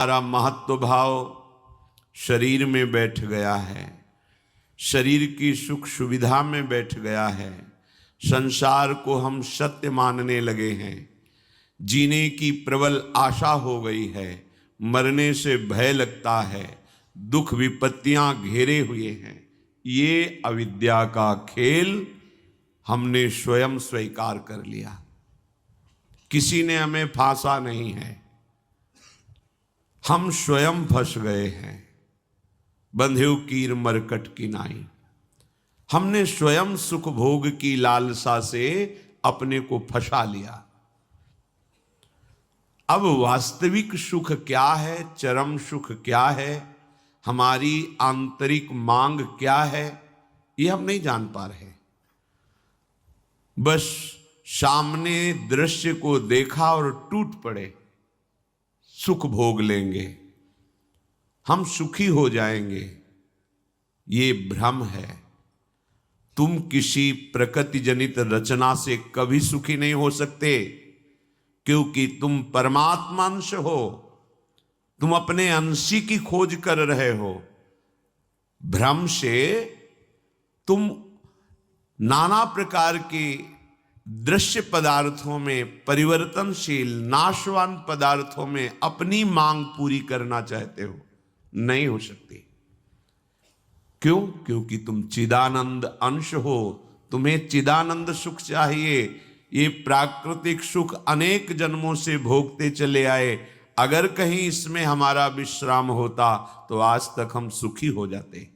हमारा महत्व भाव शरीर में बैठ गया है, शरीर की सुख सुविधा में बैठ गया है। संसार को हम सत्य मानने लगे हैं, जीने की प्रबल आशा हो गई है, मरने से भय लगता है, दुख विपत्तियां घेरे हुए हैं। ये अविद्या का खेल हमने स्वयं स्वीकार कर लिया, किसी ने हमें फांसा नहीं है, हम स्वयं फंस गए हैं। बंधेउ कीर मरकट की नाई, हमने स्वयं सुख भोग की लालसा से अपने को फंसा लिया। अब वास्तविक सुख क्या है, चरम सुख क्या है, हमारी आंतरिक मांग क्या है, ये हम नहीं जान पा रहे। बस सामने दृश्य को देखा और टूट पड़े, सुख भोग लेंगे, हम सुखी हो जाएंगे। ये भ्रम है। तुम किसी प्रकृति जनित रचना से कभी सुखी नहीं हो सकते, क्योंकि तुम परमात्मा अंश हो, तुम अपने अंशी की खोज कर रहे हो। भ्रम से तुम नाना प्रकार के दृश्य पदार्थों में, परिवर्तनशील नाशवान पदार्थों में अपनी मांग पूरी करना चाहते हो, नहीं हो सकती। क्यों? क्योंकि तुम चिदानंद अंश हो, तुम्हें चिदानंद सुख चाहिए। ये प्राकृतिक सुख अनेक जन्मों से भोगते चले आए, अगर कहीं इसमें हमारा विश्राम होता तो आज तक हम सुखी हो जाते।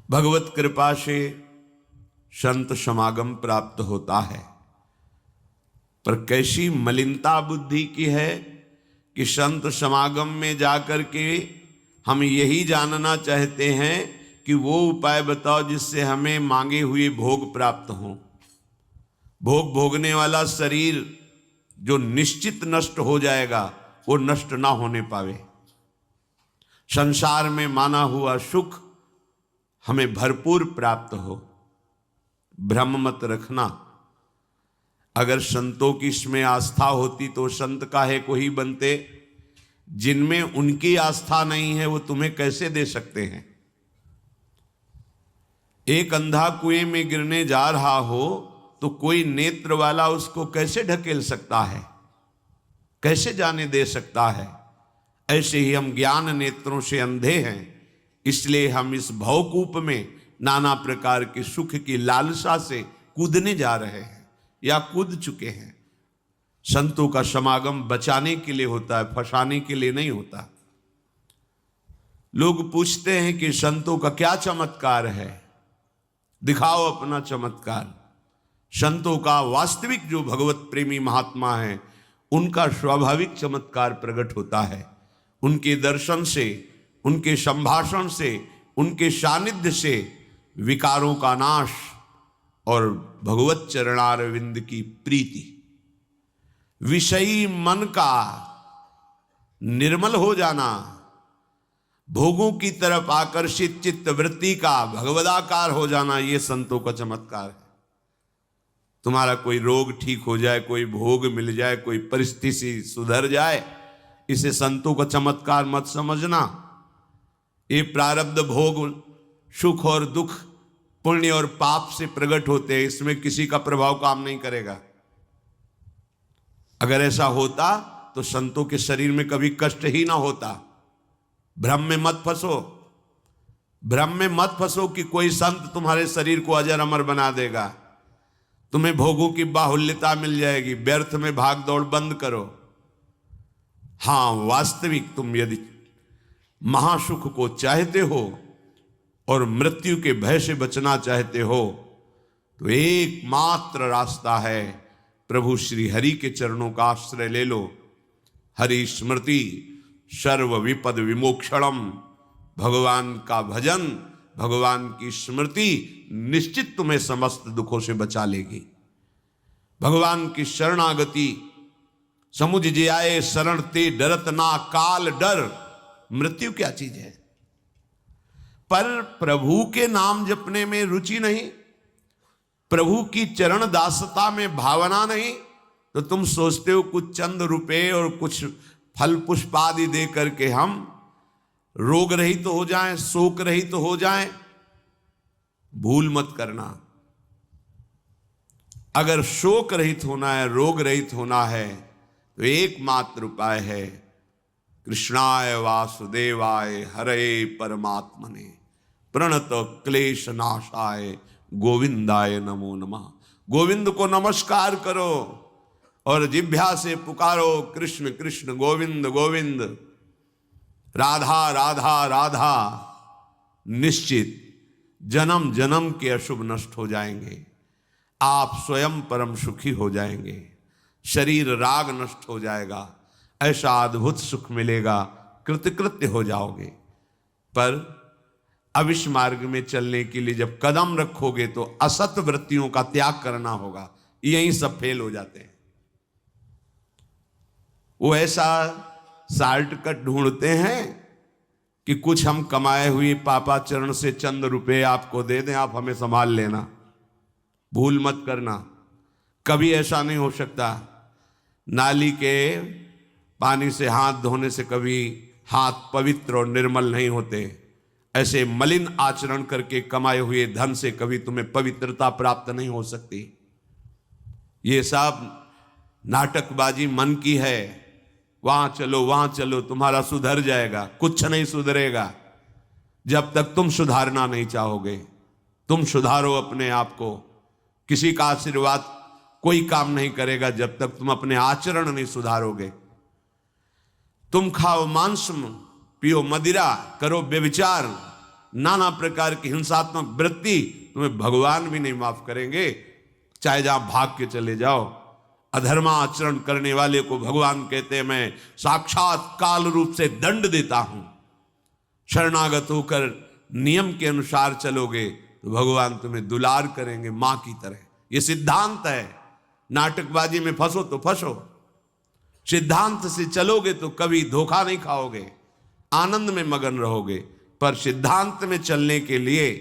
भगवत कृपा से संत समागम प्राप्त होता है, पर कैसी मलिनता बुद्धि की है कि संत समागम में जाकर के हम यही जानना चाहते हैं कि वो उपाय बताओ जिससे हमें मांगे हुए भोग प्राप्त हों। भोग भोगने वाला शरीर जो निश्चित नष्ट हो जाएगा, वो नष्ट ना होने पावे। संसार में माना हुआ सुख हमें भरपूर प्राप्त हो। भ्रम मत रखना। अगर संतों की इसमें आस्था होती तो संत काहे को ही बनते। जिनमें उनकी आस्था नहीं है वो तुम्हें कैसे दे सकते हैं। एक अंधा कुएं में गिरने जा रहा हो तो कोई नेत्र वाला उसको कैसे ढकेल सकता है, कैसे जाने दे सकता है। ऐसे ही हम ज्ञान नेत्रों से अंधे हैं, इसलिए हम इस भवकूप में नाना प्रकार के सुख की लालसा से कूदने जा रहे हैं या कूद चुके हैं। संतों का समागम बचाने के लिए होता है, फंसाने के लिए नहीं होता। लोग पूछते हैं कि संतों का क्या चमत्कार है, दिखाओ अपना चमत्कार। संतों का वास्तविक जो भगवत प्रेमी महात्मा है, उनका स्वाभाविक चमत्कार प्रकट होता है। उनके दर्शन से, उनके संभाषण से, उनके सानिध्य से विकारों का नाश और भगवत चरणारविंद की प्रीति, विषयी मन का निर्मल हो जाना, भोगों की तरफ आकर्षित चित्त वृत्ति का भगवदाकार हो जाना, ये संतों का चमत्कार है। तुम्हारा कोई रोग ठीक हो जाए, कोई भोग मिल जाए, कोई परिस्थिति सुधर जाए, इसे संतों का चमत्कार मत समझना। ये प्रारब्ध भोग सुख और दुख, पुण्य और पाप से प्रकट होते हैं, इसमें किसी का प्रभाव काम नहीं करेगा। अगर ऐसा होता तो संतों के शरीर में कभी कष्ट ही ना होता। भ्रम में मत फंसो, भ्रम में मत फंसो कि कोई संत तुम्हारे शरीर को अजर अमर बना देगा, तुम्हें भोगों की बाहुल्यता मिल जाएगी। व्यर्थ में भाग दौड़ बंद करो। हां, वास्तविक तुम यदि महासुख को चाहते हो और मृत्यु के भय से बचना चाहते हो तो एकमात्र रास्ता है, प्रभु श्री हरि के चरणों का आश्रय ले लो। हरि स्मृति सर्व विपद विमोक्षणम, भगवान का भजन, भगवान की स्मृति निश्चित तुम्हें समस्त दुखों से बचा लेगी। भगवान की शरणागति, समुझ जे आए शरण ते डरत ना काल डर। मृत्यु क्या चीज है? पर प्रभु के नाम जपने में रुचि नहीं, प्रभु की चरण दासता में भावना नहीं, तो तुम सोचते हो कुछ चंद रुपए और कुछ फल पुष्प आदि दे करके हम रोग रहित हो जाएं, शोक रहित हो जाएं। भूल मत करना, अगर शोक रहित होना है, रोग रहित होना है, तो एकमात्र उपाय है कृष्णाय वासुदेवाय हरे परमात्मने प्रणत क्लेश नाशाय गोविंदाय नमो नमः। गोविंद को नमस्कार करो और जिह्वा से पुकारो कृष्ण कृष्ण गोविंद गोविंद, राधा राधा राधा। निश्चित जन्म जन्म के अशुभ नष्ट हो जाएंगे, आप स्वयं परम सुखी हो जाएंगे, शरीर राग नष्ट हो जाएगा, ऐसा अद्भुत सुख मिलेगा, कृतकृत्य हो जाओगे। पर अब इस मार्ग में चलने के लिए जब कदम रखोगे तो असत वृत्तियों का त्याग करना होगा। यहीं सब फेल हो जाते हैं। वो ऐसा शॉर्टकट ढूंढते हैं कि कुछ हम कमाए हुए पापाचरण से चंद रुपए आपको दे दें, आप हमें संभाल लेना। भूल मत करना, कभी ऐसा नहीं हो सकता। नाली के पानी से हाथ धोने से कभी हाथ पवित्र और निर्मल नहीं होते। ऐसे मलिन आचरण करके कमाए हुए धन से कभी तुम्हें पवित्रता प्राप्त नहीं हो सकती। ये सब नाटकबाजी मन की है। वहां चलो तुम्हारा सुधर जाएगा, कुछ नहीं सुधरेगा जब तक तुम सुधारना नहीं चाहोगे। तुम सुधारो अपने आप को, किसी का आशीर्वाद कोई काम नहीं करेगा जब तक तुम अपने आचरण नहीं सुधारोगे। तुम खाओ मांस, पियो मदिरा, करो व्यभिचार, नाना प्रकार की हिंसात्मक वृत्ति, तुम्हें भगवान भी नहीं माफ करेंगे, चाहे जहां भाग के चले जाओ। अधर्मा आचरण करने वाले को भगवान कहते हैं मैं साक्षात काल रूप से दंड देता हूं। शरणागत होकर नियम के अनुसार चलोगे तो भगवान तुम्हें दुलार करेंगे मां की तरह। यह सिद्धांत है। नाटकबाजी में फंसो तो फंसो, सिद्धांत से चलोगे तो कभी धोखा नहीं खाओगे, आनंद में मगन रहोगे। पर सिद्धांत में चलने के लिए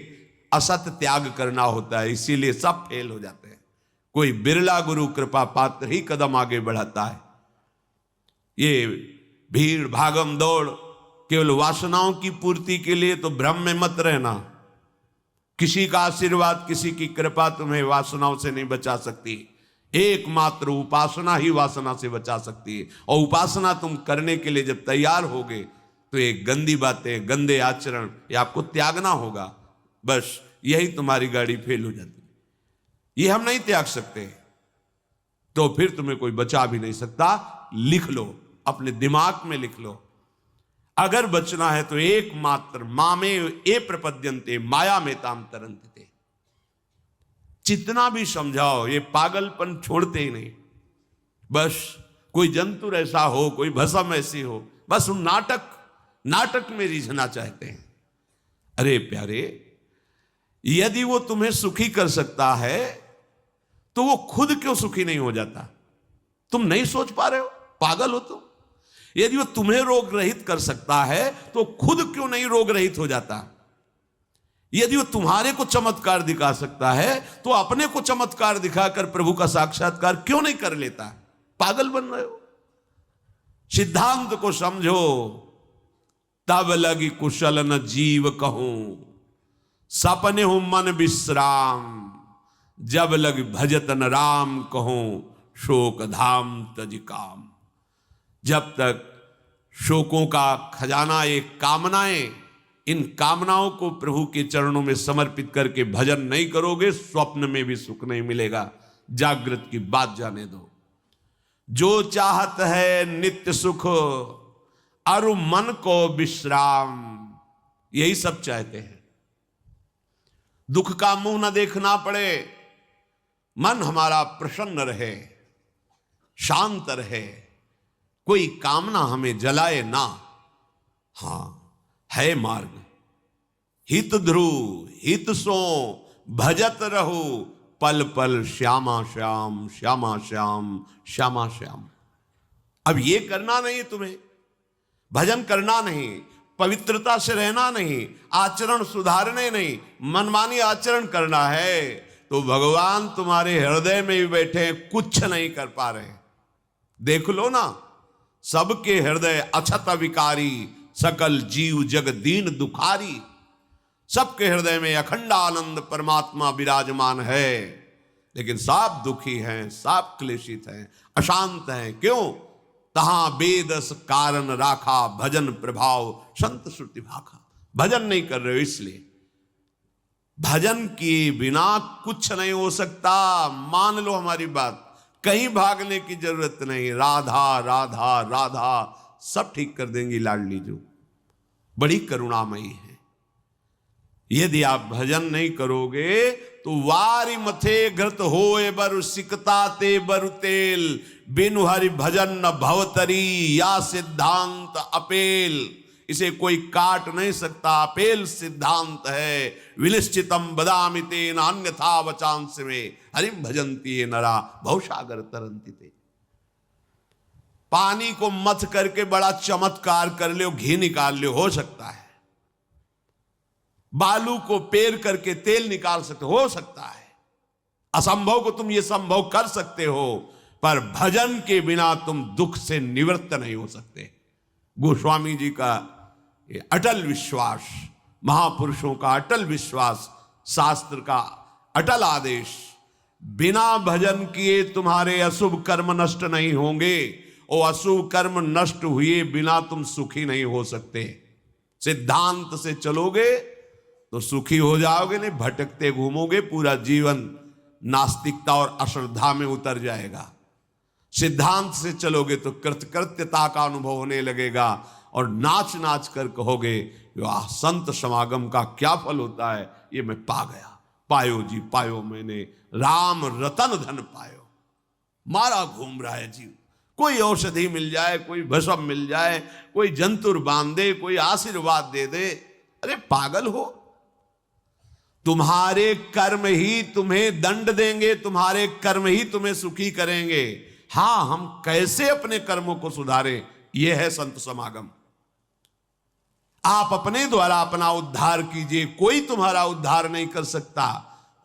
असत त्याग करना होता है, इसीलिए सब फेल हो जाते हैं। कोई बिरला गुरु कृपा पात्र ही कदम आगे बढ़ाता है। ये भीड़ भागम दौड़ केवल वासनाओं की पूर्ति के लिए तो भ्रम में मत रहना। किसी का आशीर्वाद, किसी की कृपा तुम्हें वासनाओं से नहीं बचा सकती। एकमात्र उपासना ही वासना से बचा सकती है। और उपासना तुम करने के लिए जब तैयार होगे तो ये गंदी बातें, गंदे आचरण, ये आपको त्यागना होगा। बस यही तुम्हारी गाड़ी फेल हो जाती है। ये हम नहीं त्याग सकते तो फिर तुम्हें कोई बचा भी नहीं सकता। लिख लो, अपने दिमाग में लिख लो, अगर बचना है तो एकमात्र मामे ए प्रपद्यन्ते माया में ताम तरंते। जितना भी समझाओ ये पागलपन छोड़ते ही नहीं। बस कोई जंतु ऐसा हो, कोई भस्म ऐसी हो, बस उन नाटक में रिझना चाहते हैं। अरे प्यारे, यदि वो तुम्हें सुखी कर सकता है तो वो खुद क्यों सुखी नहीं हो जाता? तुम नहीं सोच पा रहे हो, पागल हो तुम। यदि वो तुम्हें रोग रहित कर सकता है तो खुद क्यों नहीं रोग रहित हो जाता? यदि वो तुम्हारे को चमत्कार दिखा सकता है तो अपने को चमत्कार दिखाकर प्रभु का साक्षात्कार क्यों नहीं कर लेता? पागल बन रहे हो। सिद्धांत को समझो। तब लगी कुशल न जीव कहूं, सपने हूं मन विश्राम, जब लग भजत न राम कहूं, शोक धाम तज काम। जब तक शोकों का खजाना एक कामनाएं, इन कामनाओं को प्रभु के चरणों में समर्पित करके भजन नहीं करोगे, स्वप्न में भी सुख नहीं मिलेगा। जागृत की बात जाने दो। जो चाहत है नित्य सुख, अरु मन को विश्राम, यही सब चाहते हैं। दुख का मुंह न देखना पड़े, मन हमारा प्रसन्न रहे, शांत रहे, कोई कामना हमें जलाए ना। हां, है मार्ग, हित ध्रुव हित सो भजत रहो, पल पल श्यामा श्याम श्यामा श्याम श्यामा श्याम। अब ये करना नहीं तुम्हें, भजन करना नहीं, पवित्रता से रहना नहीं, आचरण सुधारने नहीं, मनमानी आचरण करना है तो भगवान तुम्हारे हृदय में भी बैठे हैं, कुछ नहीं कर पा रहे। देख लो ना, सबके हृदय अछत विकारी, सकल जीव जग दीन दुखारी। सबके हृदय में अखंड आनंद परमात्मा विराजमान है, लेकिन सब दुखी हैं, सब क्लेशित हैं, अशांत हैं। क्यों? तहां बेदस कारण राखा, भजन प्रभाव संत श्रुति भाखा। भजन नहीं कर रहे हो इसलिए। भजन किए बिना कुछ नहीं हो सकता। मान लो हमारी बात, कहीं भागने की जरूरत नहीं। राधा राधा राधा सब ठीक कर देंगी लाडली जो, बड़ी करुणामयी है। यदि आप भजन नहीं करोगे तो वारी मथे घृत होए बरु सिकता ते बरु तेल, बिनु हरि भजन न भवतरी, या सिद्धांत अपेल। इसे कोई काट नहीं सकता, अपेल सिद्धांत है। विनिश्चितम बदामि तेन अन्यथा वचांस में, हरिम भजन्ति ये नरा भवसागर तरन्ति ते। पानी को मथ करके बड़ा चमत्कार कर लो, घी निकाल लो, हो सकता है। बालू को पेर करके तेल निकाल सकते हो सकता है। असंभव को तुम ये संभव कर सकते हो, पर भजन के बिना तुम दुख से निवृत्त नहीं हो सकते। गोस्वामी जी का ये अटल विश्वास, महापुरुषों का अटल विश्वास, शास्त्र का अटल आदेश, बिना भजन किए तुम्हारे अशुभ कर्म नष्ट नहीं होंगे, और अशुभ कर्म नष्ट हुए बिना तुम सुखी नहीं हो सकते। सिद्धांत से चलोगे तो सुखी हो जाओगे, नहीं भटकते घूमोगे, पूरा जीवन नास्तिकता और अश्रद्धा में उतर जाएगा। सिद्धांत से चलोगे तो कृतकृत्यता का अनुभव होने लगेगा, और नाच नाच कर कहोगे वाह, संत समागम का क्या फल होता है, ये मैं पा गया। पायो जी पायो मैंने, राम रतन धन पायो। मारा घूम रहा है जीव, कोई औषधि मिल जाए, कोई भस्म मिल जाए, कोई जंतुर बांध दे, कोई आशीर्वाद दे दे। अरे पागल हो, तुम्हारे कर्म ही तुम्हें दंड देंगे, तुम्हारे कर्म ही तुम्हें सुखी करेंगे। हां, हम कैसे अपने कर्मों को सुधारें, यह है संत समागम। आप अपने द्वारा अपना उद्धार कीजिए, कोई तुम्हारा उद्धार नहीं कर सकता।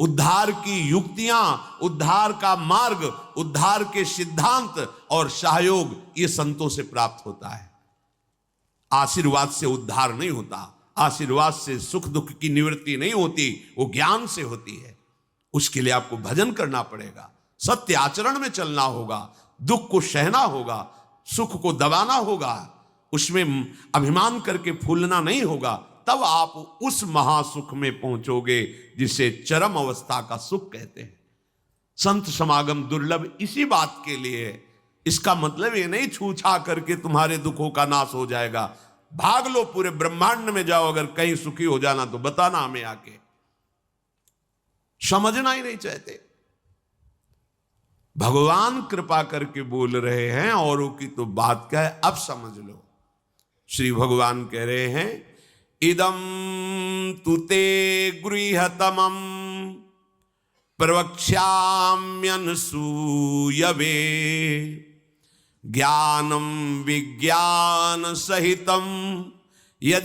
उद्धार की युक्तियां, उद्धार का मार्ग, उद्धार के सिद्धांत और सहयोग ये संतों से प्राप्त होता है। आशीर्वाद से उद्धार नहीं होता, आशीर्वाद से सुख दुख की निवृत्ति नहीं होती, वो ज्ञान से होती है। उसके लिए आपको भजन करना पड़ेगा, सत्य आचरण में चलना होगा, दुख को सहना होगा, सुख को दबाना होगा, उसमें अभिमान करके फूलना नहीं होगा। तब आप उस महासुख में पहुंचोगे जिसे चरम अवस्था का सुख कहते हैं। संत समागम दुर्लभ इसी बात के लिए है। इसका मतलब ये नहीं छू छा करके तुम्हारे दुखों का नाश हो जाएगा। भाग लो, पूरे ब्रह्मांड में जाओ, अगर कहीं सुखी हो जाना तो बताना हमें आके। समझना ही नहीं चाहते। भगवान कृपा करके बोल रहे हैं, औरों की तो बात क्या है, अब समझ लो। श्री भगवान कह रहे हैं, इदम तुते गृहतमं प्रवक्ष्याम्यनसूयवे, ज्ञानम विज्ञान सहितम यदि